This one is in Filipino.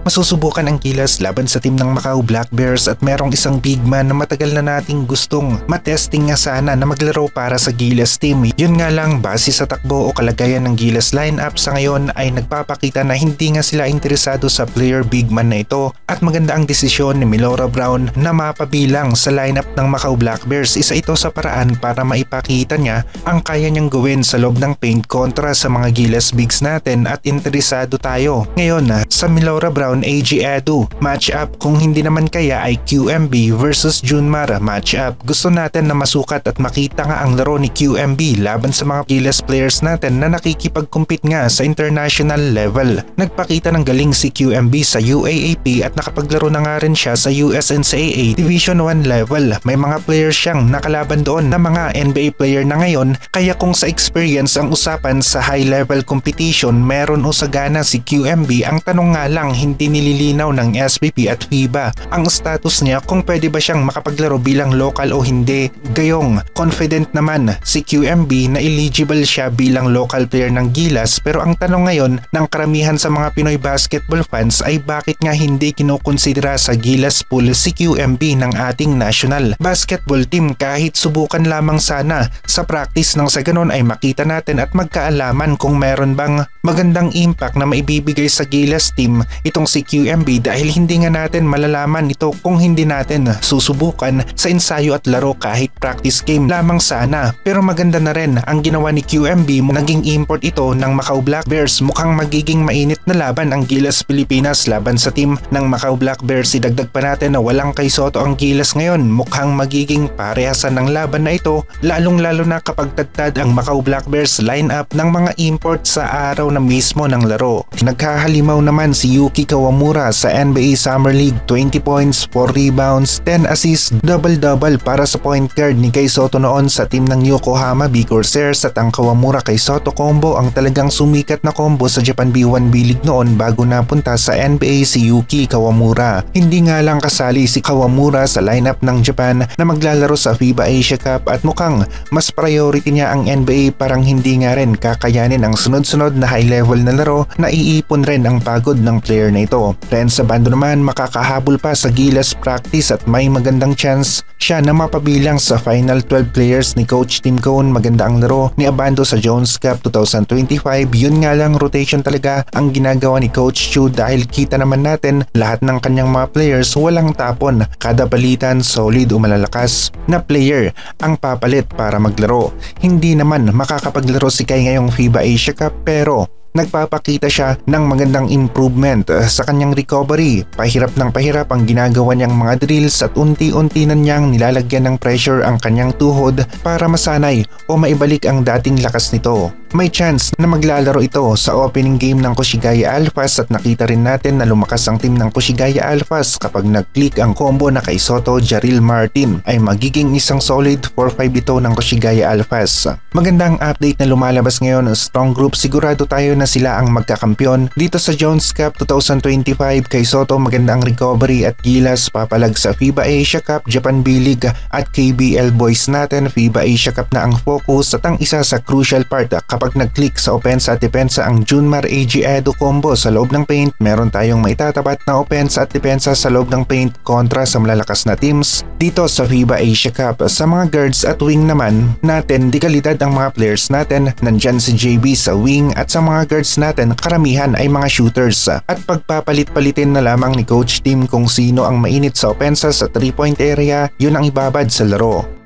Masusubukan ang Gilas laban sa team ng Macau Black Bears at merong isang big man na matagal na nating gustong matesting nga sana na maglaro para sa Gilas team. Yun nga lang, base sa takbo o kalagayan ng Gilas lineup sa ngayon ay nagpapakita na hindi nga sila interesado sa player big man na ito at maganda ang desisyon ni Milora Brown na mapabilang sa lineup ng Macau Black Bears. Isa ito sa paraan para maipakita niya ang kaya niyang gawin sa loob ng paint kontra sa mga Gilas bigs natin at interesado tayo. Ngayon sa Milora Brown AG Edu matchup, kung hindi naman kaya ay QMB versus Junmar matchup. Gusto natin na masukat at makita nga ang laro ni QMB laban sa mga Gilas players natin na nakikipag-compete nga sa international level. Nagpakita ng galing si QMB sa UAAP at nakapaglaro na nga rin siya sa USNCAA Division 1 level. May mga players siyang nakalaban doon na mga NBA player na ngayon, kaya kung sa experience ang usapan sa high level competition meron o sagana si QMB. Ang tanong nga lang, hindi nililinaw ng SBP at FIBA ang status niya kung pwede ba siyang makapaglaro bilang local o hindi. Gayong confident naman si QMB na eligible siya bilang local player ng Gilas, pero ang tanong ngayon ng karamihan sa mga Pinoy basketball fans ay bakit nga hindi kinukonsidera sa Gilas pool si QMB ng ating national basketball team. Kahit subukan lamang sana sa practice nang sa ganon ay makita natin at magkaalaman kung meron bang magandang impact na maibibigay sa Gilas team itong si QMB, dahil hindi nga natin malalaman ito kung hindi natin susubukan sa ensayo at laro kahit practice game lamang sana. Pero maganda na rin ang ginawa ni QMB, naging import ito ng Macau Black Bears. Mukhang magiging mainit na laban ang Gilas Pilipinas laban sa team ng Macau Black Bears. Idagdag pa natin na walang kay Soto ang Gilas ngayon. Mukhang magiging parehasan ng laban na ito, lalong lalo na kapag tagtad ang Macau Black Bears lineup ng mga import sa araw na mismo ng laro. Nagkahalimaw naman si Yuki Kawamura sa NBA Summer League, 20 points, 4 rebounds, 10 assists, double-double para sa point guard ni Kay Soto noon sa team ng Yokohama B Corsairs. At ang Kawamura Kay Soto combo ang talagang sumikat na combo sa Japan B1 B-League noon bago napunta sa NBA si Yuki Kawamura. Hindi nga lang kasali si Kawamura sa lineup ng Japan na maglalaro sa FIBA Asia Cup at mukhang mas priority niya ang NBA, parang hindi nga rin kakayanin ang sunod-sunod na high level na laro na iipon rin ang pagod ng player na ito. Ren sa bando naman, makakahabol pa sa Gilas practice at may magandang chance siya na mapabilang sa final 12 players ni Coach Tim Cone. Maganda ang laro ni Abando sa Jones Cup 2025. Yun nga lang, rotation talaga ang ginagawa ni Coach Chu dahil kita naman natin lahat ng kanyang mga players walang tapon. Kada palitan solid o malalakas na player ang papalit para maglaro. Hindi naman makakapaglaro si Kai ngayong FIBA Asia Cup, pero nagpapakita siya ng magandang improvement sa kanyang recovery. Pahirap ng pahirap ang ginagawa niyang mga drills at unti-unti na niyang nilalagyan ng pressure ang kanyang tuhod para masanay o maibalik ang dating lakas nito. May chance na maglalaro ito sa opening game ng Koshigaya Alphas at nakita rin natin na lumakas ang team ng Koshigaya Alphas kapag nag-click ang combo na kay Soto, Jaril Martin ay magiging isang solid 4-5 ito ng Koshigaya Alphas. Magandang update na lumalabas ngayon, strong group, sigurado tayo na sila ang magkakampiyon dito sa Jones Cup 2025. Kay Soto magandang recovery at Gilas papalag sa FIBA Asia Cup, Japan B-League at KBL Boys natin. FIBA Asia Cup na ang focus at ang isa sa crucial part kapag nag-click sa opensa at depensa ang Junmar AG Edu combo sa loob ng paint, meron tayong maitatapat na opensa at depensa sa loob ng paint kontra sa malalakas na teams dito sa FIBA Asia Cup. Sa mga guards at wing naman natin, di kalidad ang mga players natin. Nandyan si JB sa wing at sa mga guards natin karamihan ay mga shooters at pagpapalit-palitin na lamang ni Coach Tim kung sino ang mainit sa opensa sa 3-point area, yun ang ibabad sa laro.